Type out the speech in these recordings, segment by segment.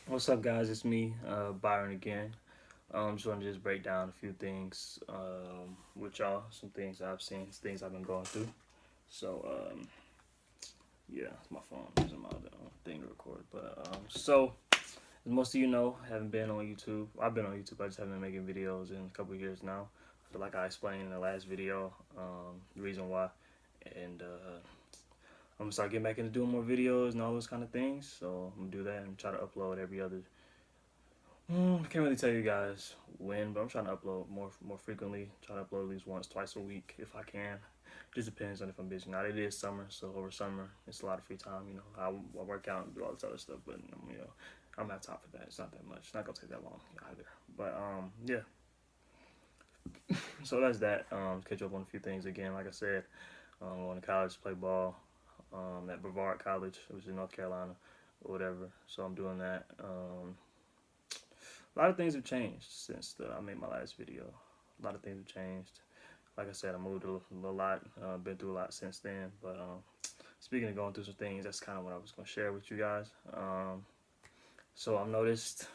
What's up, guys? It's me, Byron again. Just want to just break down a few things with y'all. Some things I've seen, some things I've been going through. So, yeah, it's my phone using my other thing to record. But as most of you know, I haven't been on YouTube. I've been on YouTube. I just haven't been making videos in a couple of years now. I feel like I explained in the last video the reason why, and I'm gonna start getting back into doing more videos and all those kind of things. So I'm gonna do that and try to upload every other. I can't really tell you guys when, but I'm trying to upload more frequently. Try to upload at least once, twice a week if I can. Just depends on if I'm busy. Now it is summer, so over summer it's a lot of free time. I work out and do all this other stuff, but I don't have time for that. It's not that much. It's not gonna take that long either. But yeah. So that's that. Catch up on a few things again. Like I said, going to college, play ball at Brevard College, which is in North Carolina, or whatever. So I'm doing that. A lot of things have changed since I made my last video. A lot of things have changed. Like I said, I moved a lot, been through a lot since then. But speaking of going through some things, that's kind of what I was going to share with you guys. So I've noticed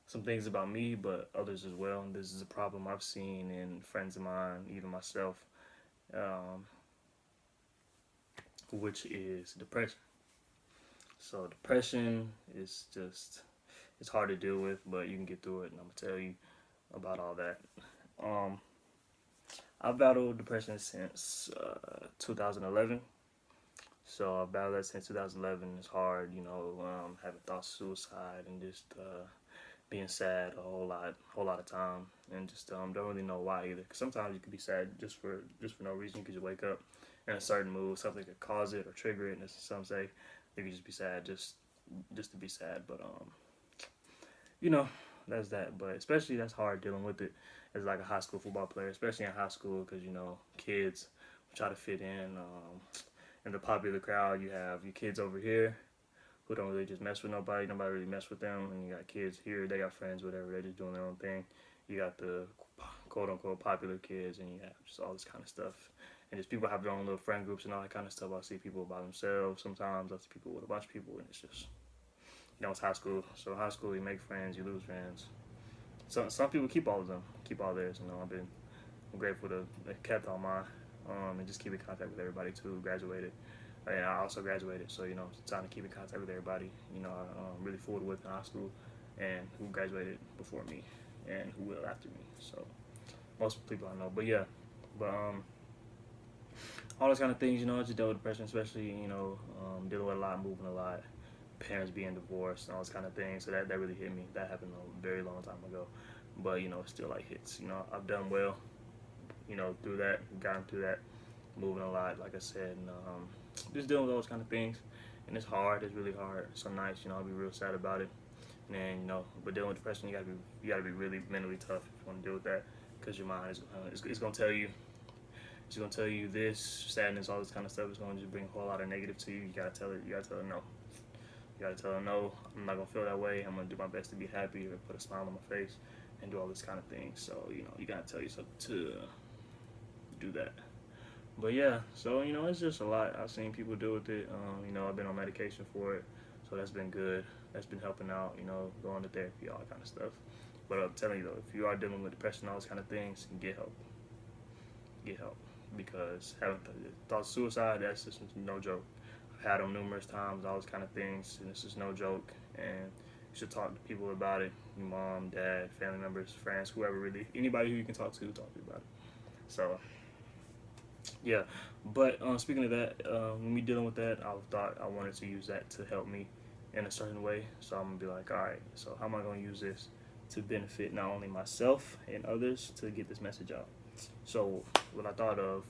some things about me, but others as well. And this is a problem I've seen in friends of mine, even myself, um, which is depression. So depression is just, it's hard to deal with, but you can get through it, and I'm gonna tell you about all that. Um, I've battled depression since 2011. So I've battled that since 2011. It's hard, having thoughts of suicide and just being sad a whole lot of time, and just don't really know why either. Cause sometimes you can be sad just for no reason. You could just wake up in a certain mood, something could cause it or trigger it. And as some say, you could just be sad just to be sad. But you know, that's that. But especially that's hard dealing with it as like a high school football player, especially in high school, because kids try to fit in. In the popular crowd, you have your kids over here who don't really just mess with nobody. Nobody really mess with them, and you got kids here. They got friends, whatever. They're just doing their own thing. You got the quote unquote popular kids, and you have just all this kind of stuff. And just people have their own little friend groups and all that kind of stuff. I see people by themselves sometimes. I see people with a bunch of people, and it's just it's high school. So high school, you make friends, you lose friends. Some people keep all of them, keep all theirs. I'm grateful to have kept all mine, and just keep in contact with everybody too. Graduated, and I also graduated, so it's time to keep in contact with everybody. I really forward with in high school, and who graduated before me, and who will after me. So most people I know, but yeah, but all those kind of things. I just dealt with depression, especially dealing with a lot, moving a lot, parents being divorced, and all those kind of things. So that really hit me. That happened a very long time ago, but it still like hits. I've done well. Through that, gotten through that, moving a lot, like I said, and just dealing with those kind of things. And it's hard. It's really hard. Some nights, I'll be real sad about it. And then, but dealing with depression, you gotta be really mentally tough if you want to deal with that, because your mind is it's gonna tell you. It's gonna tell you this sadness, all this kind of stuff is gonna just bring a whole lot of negative to you. You gotta tell it. You gotta tell it no. You gotta tell her no. I'm not gonna feel that way. I'm gonna do my best to be happy or put a smile on my face and do all this kind of thing. So you gotta tell yourself to do that. But yeah, so it's just a lot. I've seen people deal with it. I've been on medication for it, so that's been good. That's been helping out. Going to therapy, all that kind of stuff. But I'm telling you though, if you are dealing with depression, all those kind of things, get help. Get help, because having thoughts of suicide, that's just no joke. I've had them numerous times, all those kind of things, and it's just no joke. And you should talk to people about it. Your mom, dad, family members, friends, whoever really, anybody who you can talk to you about it. So yeah, but speaking of that, when we dealing with that, I thought I wanted to use that to help me in a certain way. So I'm gonna be like, all right, so how am I gonna use this to benefit not only myself and others to get this message out? So what I thought of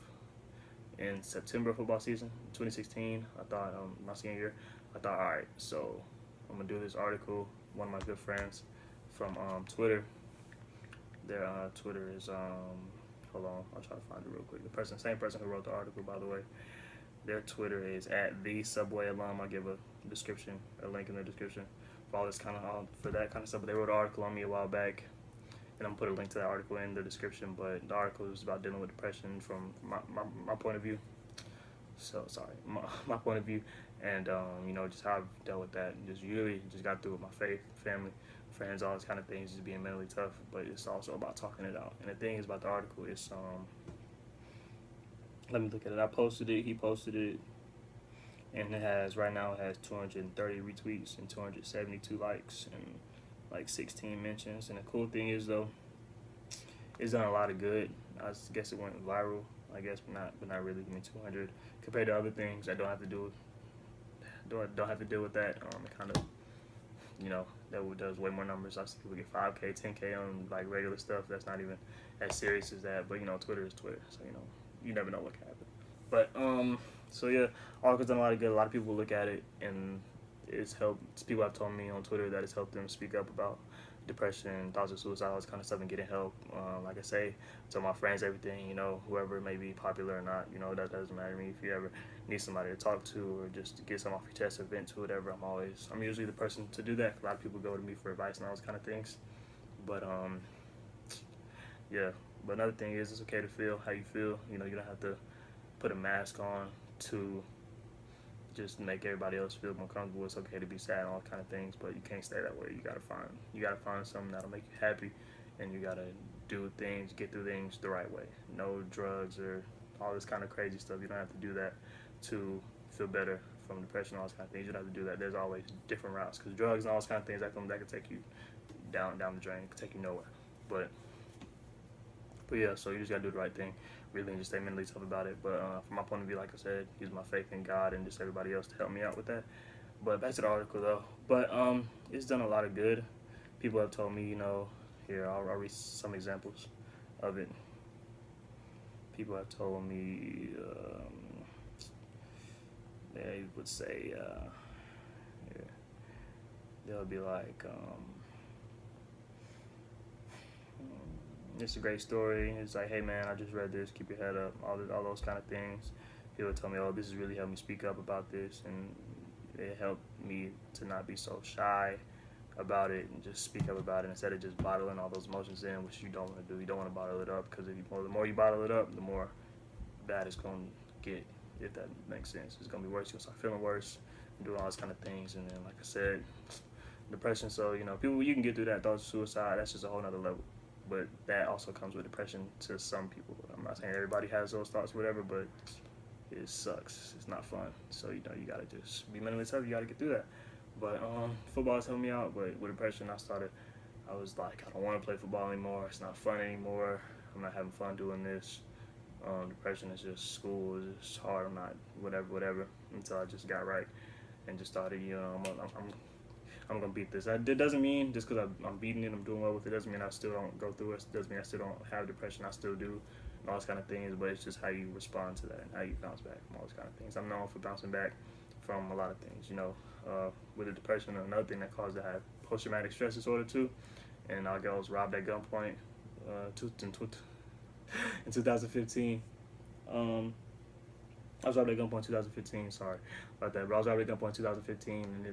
in September football season, 2016, I thought my senior year, I thought, all right, so I'm gonna do this article. One of my good friends from Twitter, their Twitter is hold on, I'll try to find it real quick. Same person who wrote the article, by the way. Their Twitter is at the Subway Alum. I'll give a description, a link in the description for all this kind of for that kind of stuff. But they wrote an article on me a while back, and I'm gonna put a link to that article in the description. But the article is about dealing with depression from my point of view. So sorry, my point of view, and you know, just how I've dealt with that, and just really just got through with my faith, family, friends, all those kind of things, just being mentally tough. But it's also about talking it out. And the thing is about the article is, let me look at it. I posted it. He posted it, and it has right now it has 230 retweets and 272 likes and like 16 mentions. And the cool thing is though, it's done a lot of good. I guess it went viral. I guess, but not really. I mean, 200 compared to other things that don't have to do don't have to deal with that. It kind of, you know, that does way more numbers. I see people get 5K, 10K on like regular stuff. That's not even as serious as that. But you know, Twitter is Twitter, so you know, you never know what can happen. But so yeah, article's done a lot of good. A lot of people look at it, and it's helped. People have told me on Twitter that it's helped them speak up about depression, thoughts of suicide, all this kind of stuff, and getting help. Like I say, to my friends, everything, you know, whoever may be popular or not, you know, that doesn't matter to me. If you ever need somebody to talk to or just to get something off your chest or vent to, whatever, I'm usually the person to do that. A lot of people go to me for advice and all those kind of things. But yeah. But another thing is, it's okay to feel how you feel. You know, you don't have to put a mask on to just make everybody else feel more comfortable. It's okay to be sad and all kind of things, but you can't stay that way. You gotta find something that'll make you happy, and you gotta do things, get through things the right way. No drugs or all this kind of crazy stuff. You don't have to do that to feel better from depression, all those kind of things. You don't have to do that. There's always different routes, because drugs and all those kind of things that can take you down the drain, can take you nowhere. But yeah, so you just gotta do the right thing, really, and just stay mentally tough about it. But from my point of view, like I said, use my faith in God and just everybody else to help me out with that. But back to the article though. But it's done a lot of good. People have told me, you know, here I'll read some examples of it. People have told me they would say, here, they'll be like, it's a great story. It's like, hey man, I just read this. Keep your head up. All those kind of things. People tell me, oh, this has really helped me speak up about this, and it helped me to not be so shy about it and just speak up about it instead of just bottling all those emotions in, which you don't want to do. You don't want to bottle it up, because the more you bottle it up, the more bad it's going to get. If that makes sense, it's going to be worse. You'll start feeling worse, and doing all those kind of things, and then, like I said, depression. So you know, people, you can get through that. Thoughts of suicide, that's just a whole nother level. But that also comes with depression to some people. I'm not saying everybody has those thoughts, or whatever, but it sucks. It's not fun. So you know, you gotta just be mentally tough. You gotta get through that. But football's helped me out. But with depression, I was like, I don't want to play football anymore. It's not fun anymore. I'm not having fun doing this. Depression is just school. It's just hard. I'm not whatever. Until I just got right and just started. You know, I'm gonna beat this. It doesn't mean just because I'm beating it, I'm doing well with it, doesn't mean I still don't go through it. It doesn't mean I still don't have depression. I still do, and all those kind of things. But it's just how you respond to that and how you bounce back from all those kind of things. I'm known for bouncing back from a lot of things. You know, with the depression, another thing that caused to have post-traumatic stress disorder too. And I was robbed at gunpoint in 2015. I was robbed at gunpoint in 2015. Sorry about that, but I was robbed at gunpoint in 2015, and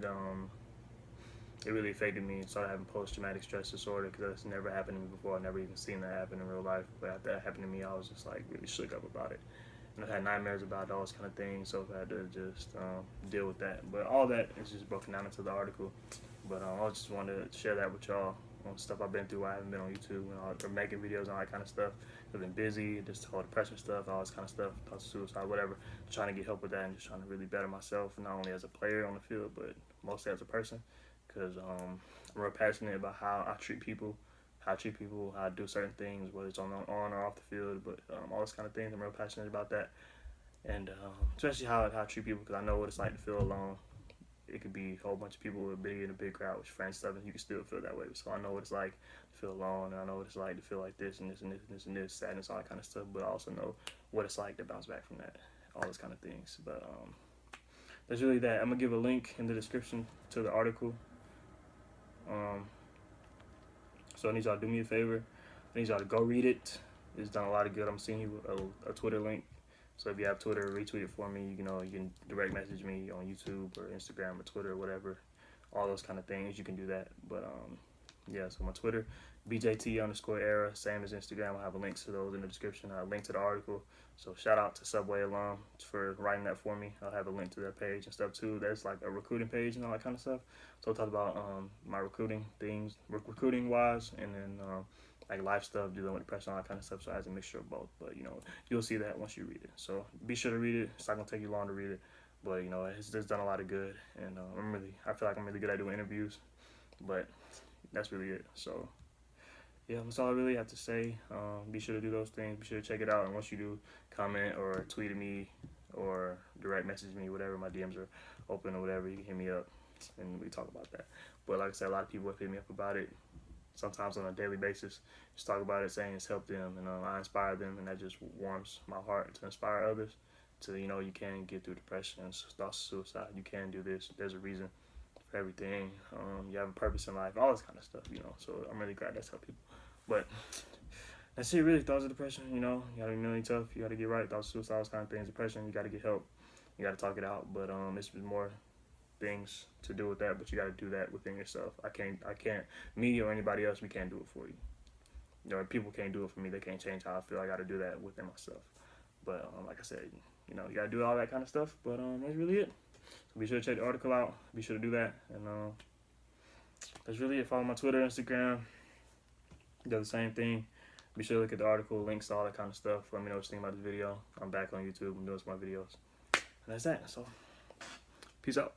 it really affected me. Started having post-traumatic stress disorder, because that's never happened to me before. I never even seen that happen in real life. But after that happened to me, I was just like really shook up about it. And I've had nightmares about all those kind of things, so I've had to just deal with that. But all that is just broken down into the article. But I just wanted to share that with y'all on stuff I've been through. I haven't been on YouTube or making videos and all that kind of stuff. I've been busy, just all depression stuff, all this kind of stuff, thoughts of suicide, whatever. Trying to get help with that and just trying to really better myself, not only as a player on the field, but mostly as a person. Because I'm real passionate about how I treat people, how I do certain things, whether it's on or off the field, but all those kind of things. I'm real passionate about that, and especially how I treat people, because I know what it's like to feel alone. It could be a whole bunch of people in a big crowd with friends stuff, and you can still feel that way. So I know what it's like to feel alone, and I know what it's like to feel like this and this and this and this and this, sadness, all that kind of stuff. But I also know what it's like to bounce back from that, all those kind of things. But that's really that. I'm gonna give a link in the description to the article. So I need y'all to do me a favor. I need y'all to go read it. It's done a lot of good. I'm sending you a Twitter link. So if you have Twitter, retweet it for me. You can direct message me on YouTube or Instagram or Twitter or whatever. All those kind of things. You can do that. But yeah, so my Twitter, BJT_era, same as Instagram. I have a link to those in the description. I have a link to the article. So shout out to Subway alum for writing that for me. I'll have a link to their page and stuff too. There's like a recruiting page and all that kind of stuff. So I'll talk about my recruiting things, recruiting wise, and then like life stuff, dealing with depression, all that kind of stuff. So it has a mixture of both. But you know, you'll see that once you read it. So be sure to read it. It's not gonna take you long to read it, but you know, it's just done a lot of good. And I feel like I'm really good at doing interviews. But that's really it. So yeah, that's all I really have to say. Be sure to do those things. Be sure to check it out. And once you do, comment or tweet at me or direct message me, whatever. My DMs are open or whatever. You can hit me up and we talk about that. But like I said, a lot of people have hit me up about it. Sometimes on a daily basis, just talk about it, saying it's helped them, and I inspire them, and that just warms my heart to inspire others. To you know, you can get through depression, thoughts of suicide. You can do this. There's a reason for everything. You have a purpose in life, all this kind of stuff, you know. So I'm really glad that's helped people. But that's it, really. Thoughts of depression, you know, you gotta be really tough. You gotta get right. Thoughts of suicide, those kind of things. Depression, you gotta get help. You gotta talk it out. But it's more things to do with that. But you gotta do that within yourself. I can't. Me or anybody else, we can't do it for you. You know, people can't do it for me. They can't change how I feel. I gotta do that within myself. But like I said, you know, you gotta do all that kind of stuff. But that's really it. So be sure to check the article out. Be sure to do that. And that's really it. Follow my Twitter, Instagram. Do the same thing. Be sure to look at the article, links, all that kind of stuff. Let me know what you think about this video. I'm back on YouTube. I'm doing some more videos. And that's that. So, peace out.